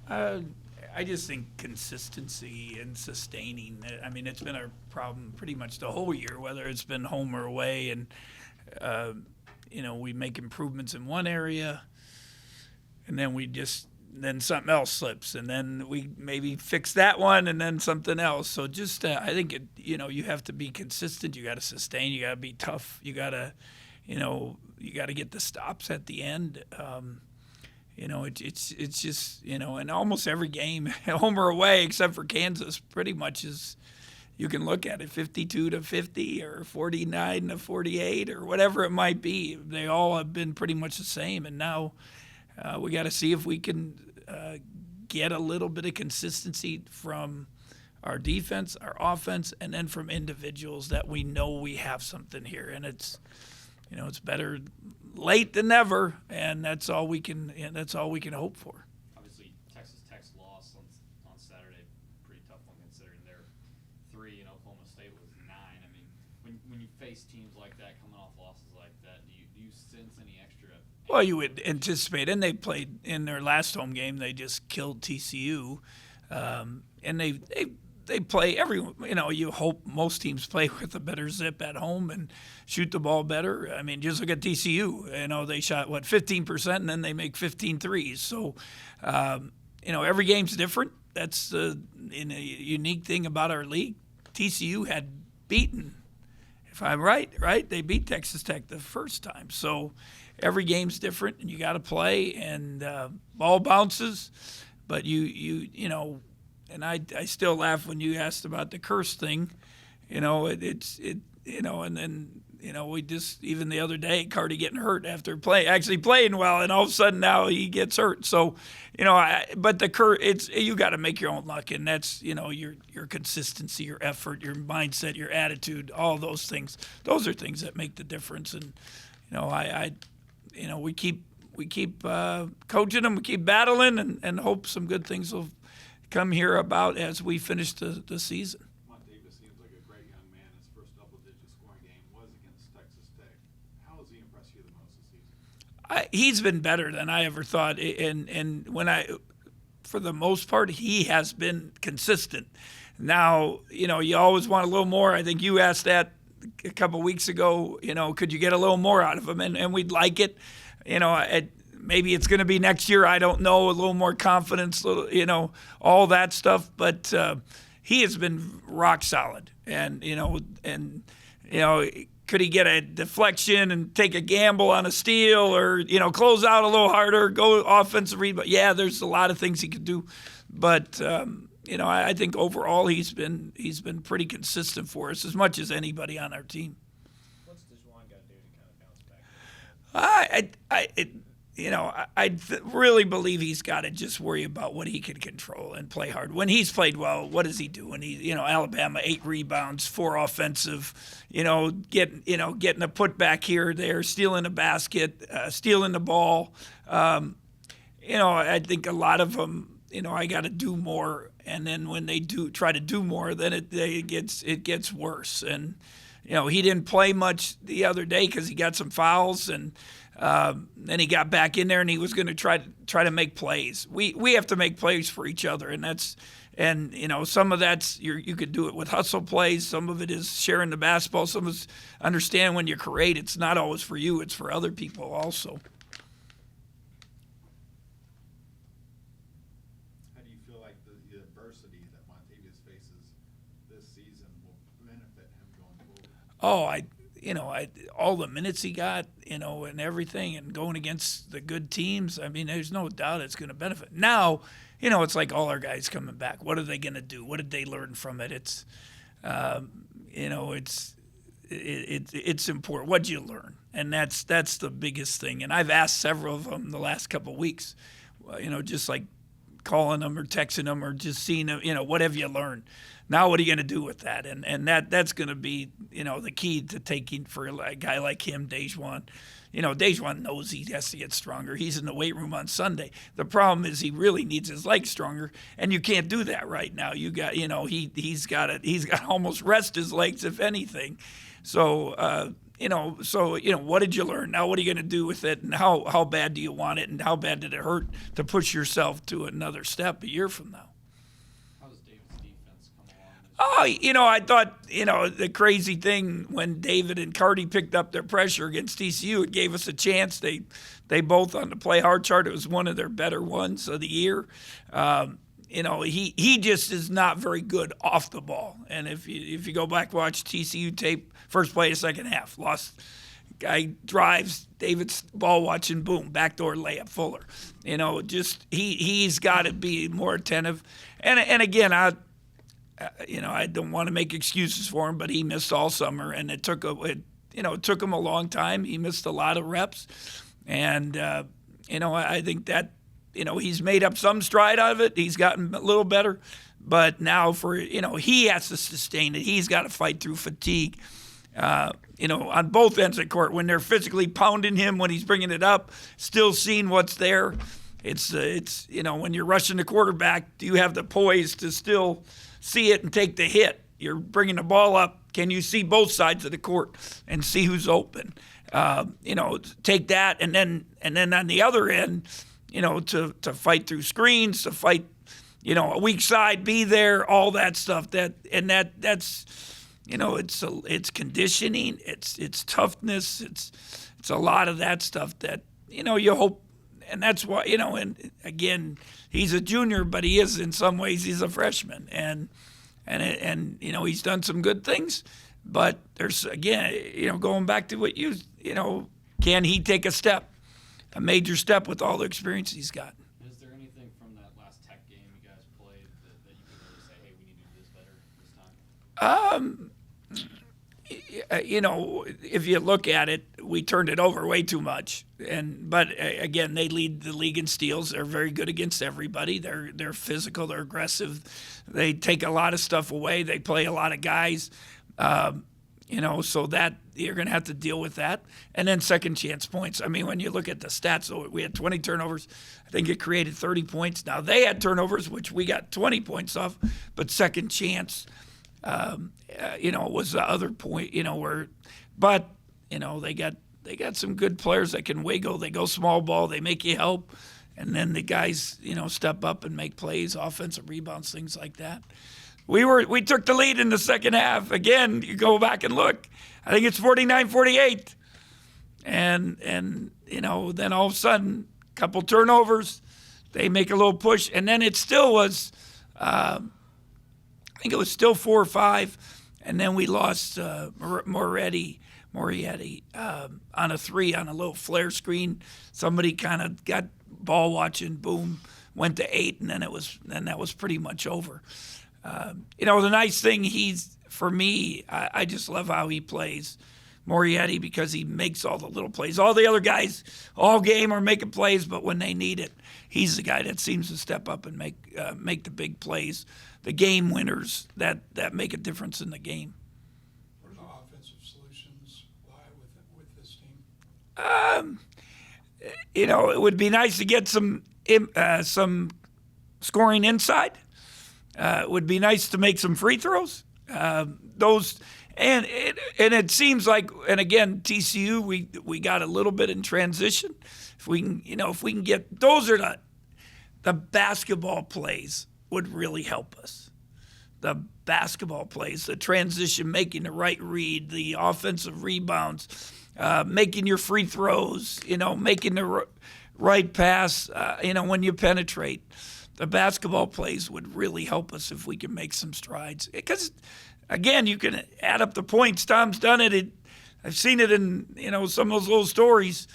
Uh, I just think consistency and sustaining. I mean, it's been our problem pretty much the whole year, whether it's been home or away, and uh, we make improvements in one area, and then something else slips, and then we maybe fix that one, and then something else. So just I think you have to be consistent. You got to sustain. You got to be tough. You got to get the stops at the end. It's just and almost every game, home or away, except for Kansas, pretty much is. You can look at it 52-50 or 49-48 or whatever it might be. They all have been pretty much the same, and now we got to see if we can get a little bit of consistency from our defense, our offense, and then from individuals that we know we have something here. And it's better late than never, and that's all we can hope for. Obviously, Texas Tech's loss on Saturday, pretty tough one considering they're 3 and Oklahoma State was 9. I mean, when you face teams like that coming off losses like that, do you sense any extra? Well, you would anticipate, and they played in their last home game. They just killed TCU, and they play everyone. You hope most teams play with a better zip at home and shoot the ball better. I mean, just look at TCU. They shot 15%, and then they make 15 threes. So, every game's different. That's the unique thing about our league. TCU had beaten, if I'm right, they beat Texas Tech the first time. So every game's different, and you got to play, and ball bounces. But and I still laugh when you asked about the curse thing. And then we just, even the other day, Cardi getting hurt after actually playing well, and all of a sudden now he gets hurt. So, but the curse, you got to make your own luck, and that's your consistency, your effort, your mindset, your attitude, all those things. Those are things that make the difference. And we keep coaching them, we keep battling, and hope some good things will come here about as we finish the season. Davis seems like a great young man. His first double-digit scoring game was against Texas Tech. How has he impressed you the most this season? He's been better than I ever thought, and for the most part, he has been consistent. Now, you always want a little more. I think you asked that a couple weeks ago. Could you get a little more out of him? And we'd like it. Maybe it's going to be next year. I don't know. A little more confidence, all that stuff. But he has been rock solid. And could he get a deflection and take a gamble on a steal, or close out a little harder, go offensive read? But yeah, there's a lot of things he could do. But I think overall he's been pretty consistent for us, as much as anybody on our team. What's Dejuan got to do to kind of bounce back? I really believe he's got to just worry about what he can control and play hard. When he's played well, what does he do? When Alabama, 8 rebounds, 4 offensive, getting a putback here or there, stealing a basket, stealing the ball. I think a lot of them, I got to do more. And then when they do try to do more, then it gets worse. And he didn't play much the other day because he got some fouls, and then he got back in there and he was going to try to make plays. We have to make plays for each other, and some of that's you could do it with hustle plays. Some of it is sharing the basketball. Some of it's understand when you create, it's not always for you; it's for other people also. How do you feel like the adversity that Montavious faces this season will benefit him going forward? All the minutes he got, and everything, and going against the good teams, I mean, there's no doubt it's going to benefit. Now, it's like all our guys coming back. What are they going to do? What did they learn from it? It's, it's important. What'd you learn? And that's the biggest thing. And I've asked several of them the last couple of weeks, just like calling them or texting them or just seeing them, what have you learned? Now what are you going to do with that? And that's going to be, the key to taking for a guy like him, Dejuan. Dejuan knows he has to get stronger. He's in the weight room on Sunday. The problem is he really needs his legs stronger, and you can't do that right now. You got, he's got to almost rest his legs, if anything. So, what did you learn? Now what are you going to do with it? And how bad do you want it? And how bad did it hurt to push yourself to another step a year from now? How does David's defense come along? Oh, I thought, the crazy thing when David and Cardi picked up their pressure against TCU, it gave us a chance. They both on the play hard chart. It was one of their better ones of the year. He just is not very good off the ball. And if you go back watch TCU tape, first play of the second half, lost. Guy drives, David's ball watching, boom, backdoor layup, Fuller. He's got to be more attentive. And again, I don't want to make excuses for him, but he missed all summer, and it took him a long time. He missed a lot of reps, and I think that he's made up some stride out of it. He's gotten a little better, but now he has to sustain it. He's got to fight through fatigue. On both ends of the court, when they're physically pounding him, when he's bringing it up, still seeing what's there. It's when you're rushing the quarterback, do you have the poise to still see it and take the hit? You're bringing the ball up. Can you see both sides of the court and see who's open? Take that, and then on the other end, to fight through screens, to fight, a weak side, be there, all that stuff. That's it's conditioning, it's toughness, it's a lot of that stuff that you hope, and that's why and again, he's a junior, but he is in some ways he's a freshman, and he's done some good things, but there's again going back to what can he take a major step with all the experience he's got? Is there anything from that last Tech game you guys played that you can really say, hey, we need to do this better this time? If you look at it, we turned it over way too much. But again, they lead the league in steals. They're very good against everybody. They're physical. They're aggressive. They take a lot of stuff away. They play a lot of guys. So that you're going to have to deal with that. And then second chance points. I mean, when you look at the stats, we had 20 turnovers. I think it created 30 points. Now, they had turnovers, which we got 20 points off, but second chance, was the other point, they got some good players that can wiggle. They go small ball. They make you help. And then the guys, step up and make plays, offensive rebounds, things like that. We took the lead in the second half. Again, you go back and look. I think it's 49-48. And then all of a sudden, a couple turnovers, they make a little push, and then it still was I think it was still 4 or 5, and then we lost Moretti on a 3 on a little flare screen. Somebody kind of got ball watching, boom, went to 8, and then that was pretty much over. The nice thing for me, I just love how he plays, Moretti, because he makes all the little plays. All the other guys all game are making plays, but when they need it, he's the guy that seems to step up and make the big plays, the game winners that make a difference in the game. Where do offensive solutions lie with this team? It would be nice to get some scoring inside. It would be nice to make some free throws. And it seems like, and again, TCU, we got a little bit in transition. If we can get those, are the basketball plays would really help us. The basketball plays, the transition, making the right read, the offensive rebounds, making your free throws, making the right pass, when you penetrate. The basketball plays would really help us if we can make some strides. Because, again, you can add up the points. Tom's done it. I've seen it in, some of those little stories.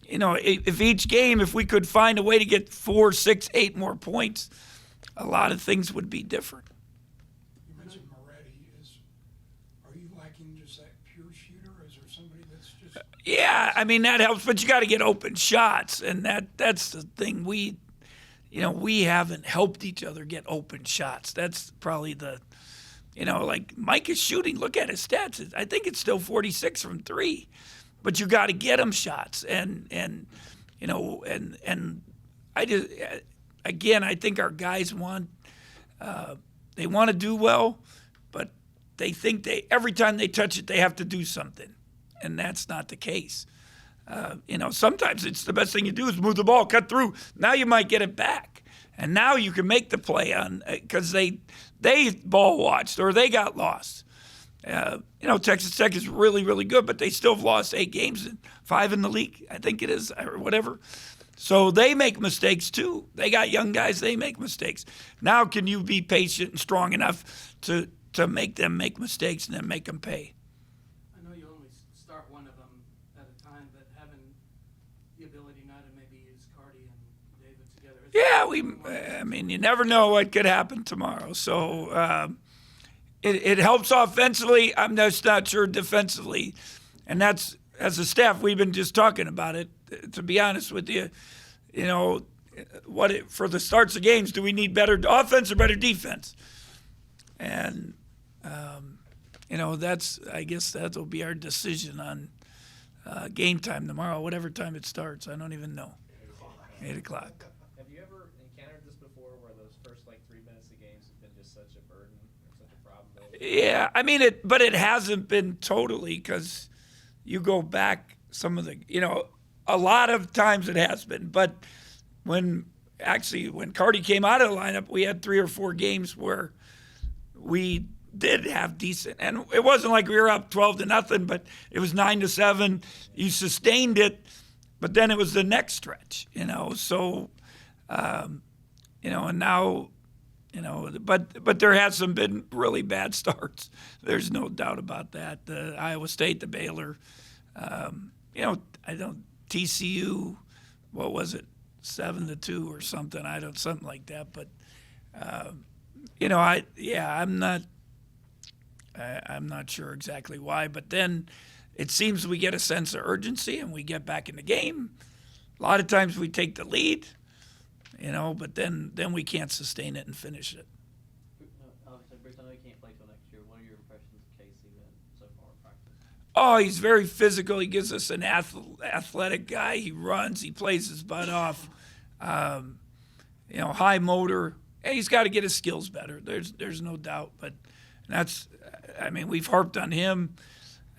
If each game, if we could find a way to get 4, 6, 8 more points, a lot of things would be different. You mentioned Moretti. Are you lacking just that pure shooter? Is there somebody that's just... Yeah, I mean, that helps, but you got to get open shots, and that's the thing. We haven't helped each other get open shots. That's probably like Mike is shooting. Look at his stats. I think it's still 46 from 3, but you got to get him shots. And I just, again, I think our guys want to do well, but they think every time they touch it, they have to do something. and that's not the case. Sometimes it's the best thing you do is move the ball, cut through. Now you might get it back, and now you can make the play on because they ball watched or they got lost. Texas Tech is really, really good, but they still have lost 8 games and 5 in the league, I think it is, or whatever. So they make mistakes too. They got young guys, they make mistakes. Now can you be patient and strong enough to make them make mistakes and then make them pay? I know you only start one of them at a time, but having the ability now to maybe use Cardi and David together. Yeah, you never know what could happen tomorrow. So it helps offensively. I'm just not sure defensively. And that's, as a staff, we've been just talking about it. To be honest with you, for the starts of games, do we need better offense or better defense? And, I guess that'll be our decision on game time tomorrow, whatever time it starts. I don't even know. 8 o'clock. Have you ever encountered this before where those first 3 minutes of games have been just such a burden or such a problem? Yeah, but it hasn't been totally because you go back some of the, a lot of times it has been. But when Cardi came out of the lineup, we had 3 or 4 games where we did have decent, and it wasn't like we were up 12-0, but it was 9-7. You sustained it, but then it was the next stretch, So, and now, but there has some been really bad starts. There's no doubt about that. The Iowa State, the Baylor, TCU, what was it, 7-2 or something? Something like that. But I'm not sure exactly why. But then it seems we get a sense of urgency and we get back in the game. A lot of times we take the lead, but then we can't sustain it and finish it. Obviously, Bruce, I know you can't play till next year. What are your impressions of Casey then so far in practice? Oh, he's very physical. He gives us an athletic guy. He runs. He plays his butt off. High motor. And he's got to get his skills better. There's no doubt. But we've harped on him.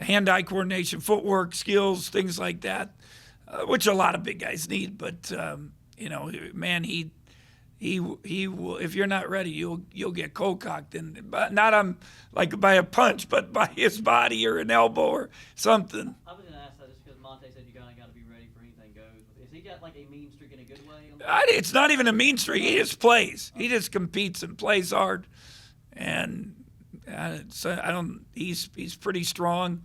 Hand-eye coordination, footwork, skills, things like that, which a lot of big guys need. But man, he will. If you're not ready, you'll get cold-cocked, but not by a punch, but by his body or an elbow or something. I was going to ask that just because Monte said you got to be ready for anything goes. Is he got a mean streak in a good way? It's not even a mean streak. He just plays. He just competes and plays hard, and he's pretty strong.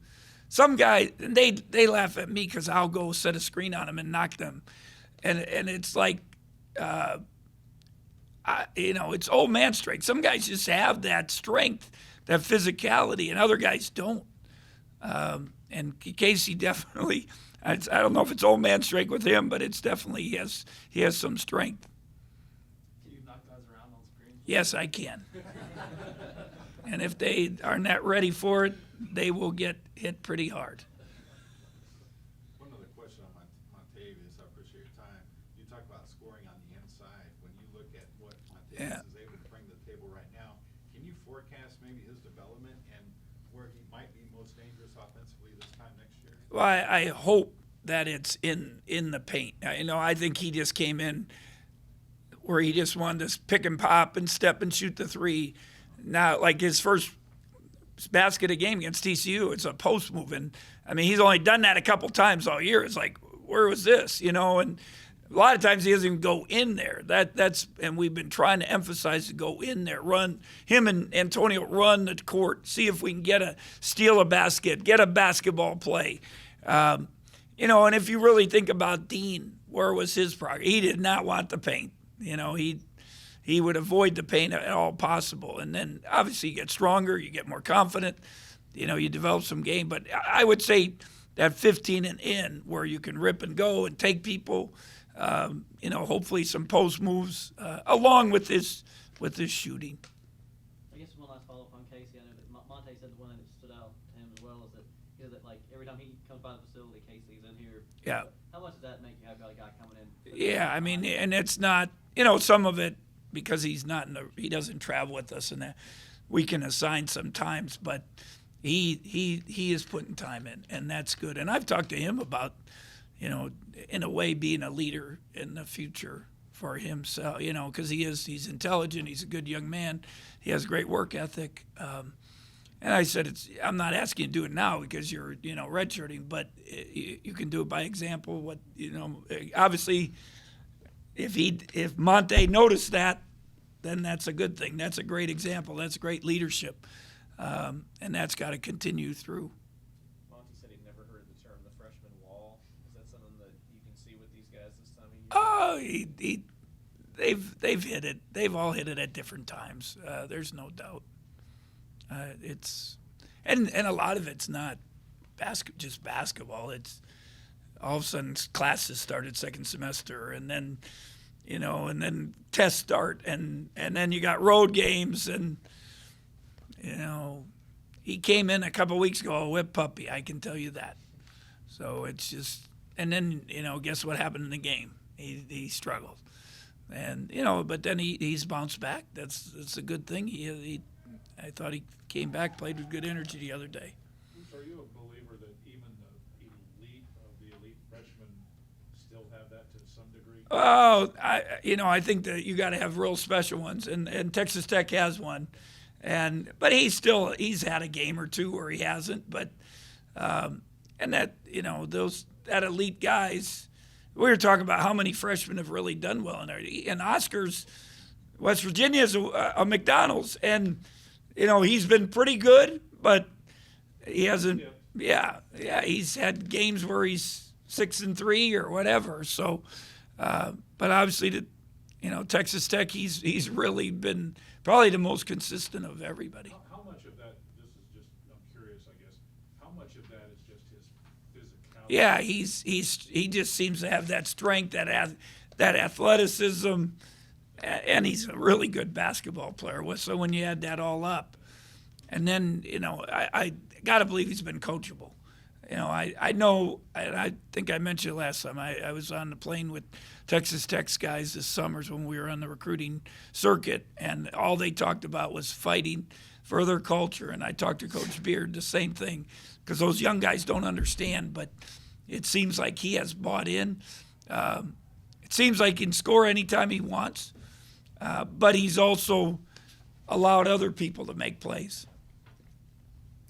Some guys, they laugh at me because I'll go set a screen on him and knock them, and it's like, it's old man strength. Some guys just have that strength, that physicality, and other guys don't. And Casey definitely, I don't know if it's old man strength with him, but it's definitely he has some strength. Can you knock guys around on screens? Yes, I can. And if they are not ready for it, they will get hit pretty hard. One other question on Montavious. I appreciate your time. You talk about scoring on the inside. When you look at what Montavious is able to bring to the table right now, can you forecast maybe his development and where he might be most dangerous offensively this time next year? Well, I hope that it's in the paint. I think he just came in where he just wanted to pick and pop and step and shoot the three. Now, like his first basket a game against TCU, it's a post move. And, he's only done that a couple times all year. It's like, where was this? And a lot of times he doesn't even go in there. And we've been trying to emphasize to go in there, run. Him and Antonio run the court, see if we can steal a basket, get a basketball play. And if you really think about Dean, where was his progress? He did not want the paint. He would avoid the paint at all possible. And then obviously you get stronger, you get more confident, you develop some game. But I would say that 15 and in where you can rip and go and take people, hopefully some post moves along with his shooting. I guess one last follow-up on Casey. I know that Monte said the one that stood out to him as well is that every time he comes by the facility, Casey's in here. Yeah. How much does that make you have got a guy coming in? Yeah, and it's not, some of it, because he's not he doesn't travel with us and that we can assign sometimes, but he is putting time in, and that's good. And I've talked to him about, in a way, being a leader in the future for himself, because he's intelligent, he's a good young man, he has great work ethic. And I said, I'm not asking you to do it now because you're, redshirting, but you can do it by example. Obviously, if Monte noticed that, then that's a good thing. That's a great example. That's great leadership, and that's got to continue through. Monty said he'd never heard the term the freshman wall. Is that something that you can see with these guys this time of year? Oh, they've hit it. They've all hit it at different times. There's no doubt. And a lot of it's not just basketball. It's all of a sudden classes started second semester, and then and then tests start, and then you got road games, and he came in a couple weeks ago a whip puppy. I can tell you that. So it's just, and then guess what happened in the game? He struggled, and but then he's bounced back. That's a good thing. I thought he came back, played with good energy the other day. Are you a believer that even the elite of the elite freshmen still have that to some degree? Oh, I think that you got to have real special ones, and Texas Tech has one, but he's had a game or two where he hasn't, but and that that elite guys. We were talking about how many freshmen have really done well in there, and Oscar's West Virginia is a McDonald's, and he's been pretty good, but he hasn't. Yeah, he's had games where he's 6-3 or whatever. So, but obviously, Texas Tech, he's really been probably the most consistent of everybody. How much of that? This is just. I'm curious, I guess. How much of that is just his physicality? Yeah, he just seems to have that strength, that athleticism. And he's a really good basketball player. So when you add that all up, and then I got to believe he's been coachable. I know, and I think I mentioned it last time. I was on the plane with Texas Tech's guys this summers when we were on the recruiting circuit, and all they talked about was fighting for their culture. And I talked to Coach Beard, the same thing, because those young guys don't understand. But it seems like he has bought in. It seems like he can score anytime he wants. But he's also allowed other people to make plays.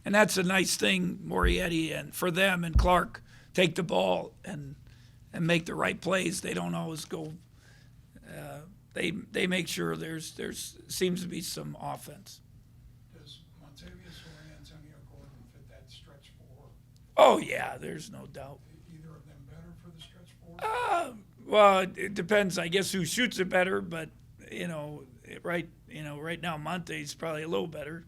And that's a nice thing, Morietti, and for them and Clark, take the ball and make the right plays. They don't always go. They make sure there's seems to be some offense. Does Montavious or Antonio Gordon fit that stretch four? Oh yeah, there's no doubt. Either of them better for the stretch four? Well, it depends, I guess, who shoots it better, but right now Monte's probably a little better,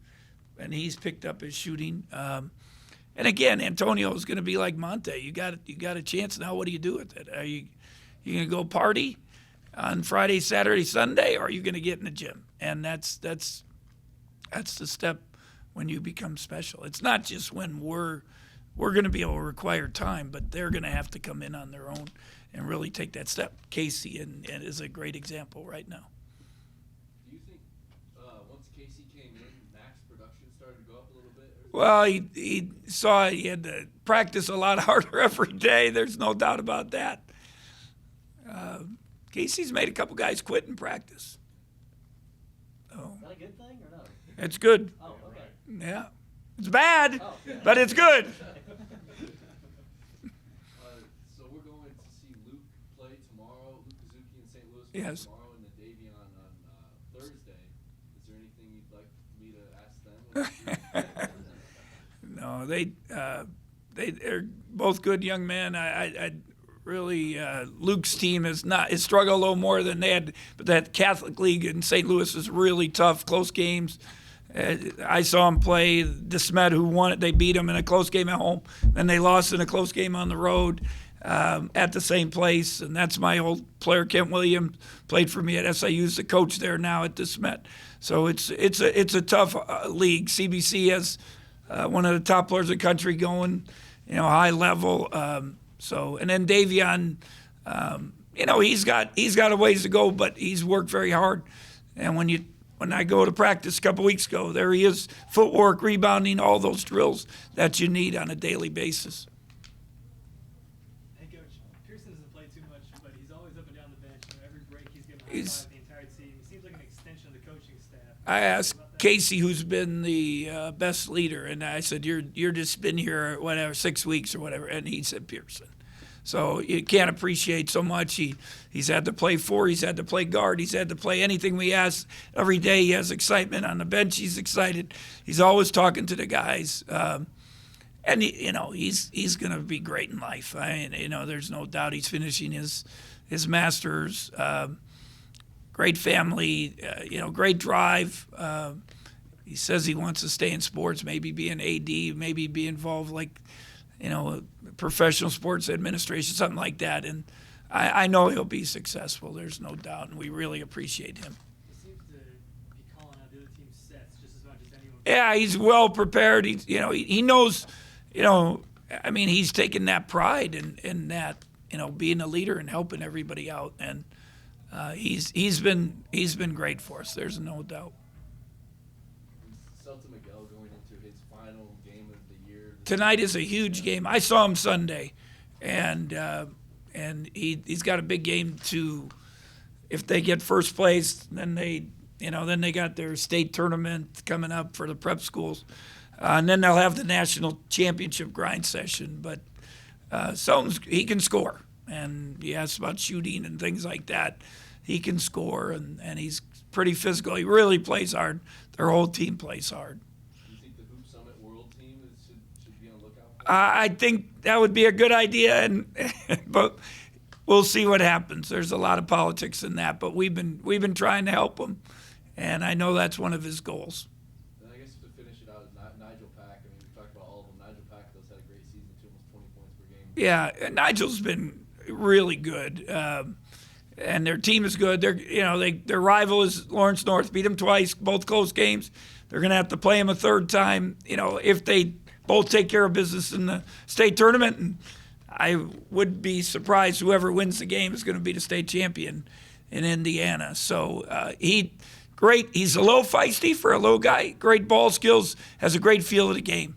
and he's picked up his shooting. And again, Antonio is going to be like Monte. You got a chance now. What do you do with it? Are you going to go party on Friday, Saturday, Sunday, or are you going to get in the gym? And that's the step when you become special. It's not just when we're going to be able to require time, but they're going to have to come in on their own and really take that step. Casey and is a great example right now. Do you think once Casey came in, Mac's production started to go up a little bit? Well, he saw he had to practice a lot harder every day. There's no doubt about that. Casey's made a couple guys quit in practice. Is that a good thing or no? It's good. Oh, okay. Yeah. It's bad, Oh, yeah. but it's good. So we're going to see Luke play tomorrow, Luke Kazuki in St. Louis play Yes. tomorrow, and the Davion on Thursday. Is there anything you'd like me to ask them? No, they're both good young men. I really Luke's team has struggled a little more than they had, but that Catholic League in St. Louis is really tough, close games. I saw him play DeSmet, who won it. They beat him in a close game at home. Then they lost in a close game on the road at the same place. And that's my old player, Kent Williams, played for me at SIU's the coach there now at DeSmet. So it's a tough league. CBC has one of the top players in the country going, high level. And then Davion, he's got a ways to go, but he's worked very hard. And when you when I go to practice a couple weeks ago, there he is, footwork, rebounding, all those drills that you need on a daily basis. Hey, Coach, Pearson doesn't play too much, but he's always up and down the bench. You know, every break he's giving high He's- five the entire team. He seems like an extension of the coaching staff. I asked About that. Casey, who's been the best leader, and I said, "You're just been here whatever 6 weeks or whatever," and he said Pearson. So you can't appreciate so much. He's had to play four, he's had to play guard, he's had to play anything we ask every day. He has excitement on the bench. He's excited. He's always talking to the guys, and he's going to be great in life. There's no doubt. He's finishing his masters. Great family, great drive. He says he wants to stay in sports, maybe be an AD, maybe be involved professional sports administration, something like that. And I know he'll be successful. There's no doubt, and we really appreciate him. He seems to be calling out the other team's sets just as much as anyone. Yeah, he's well prepared. He knows. He's taken that pride in that. Being a leader and helping everybody out, and he's been great for us. There's no doubt. Celta Miguel going into his final game of the year. Tonight is a huge game. I saw him Sunday, and he's got a big game too. If they get first place, then they got their state tournament coming up for the prep schools, and then they'll have the national championship grind session. But he can score, and you asked about shooting and things like that. He can score, and he's pretty physical. He really plays hard. Their whole team plays hard. Do you think the Hoop Summit World Team should be on the lookout for? I think that would be a good idea, but we'll see what happens. There's a lot of politics in that, but we've been trying to help him, and I know that's one of his goals. And I guess to finish it out, Nigel Pack. I mean, we talked about all of them. Nigel Pack has had a great season too, almost 20 points per game. Yeah, and Nigel's been really good, and their team is good. Their rival is Lawrence North. Beat them twice, both close games. They're going to have to play him a third time. If they both take care of business in the state tournament, and I would be surprised whoever wins the game is going to be the state champion in Indiana. So great. He's a little feisty for a little guy. Great ball skills. Has a great feel of the game.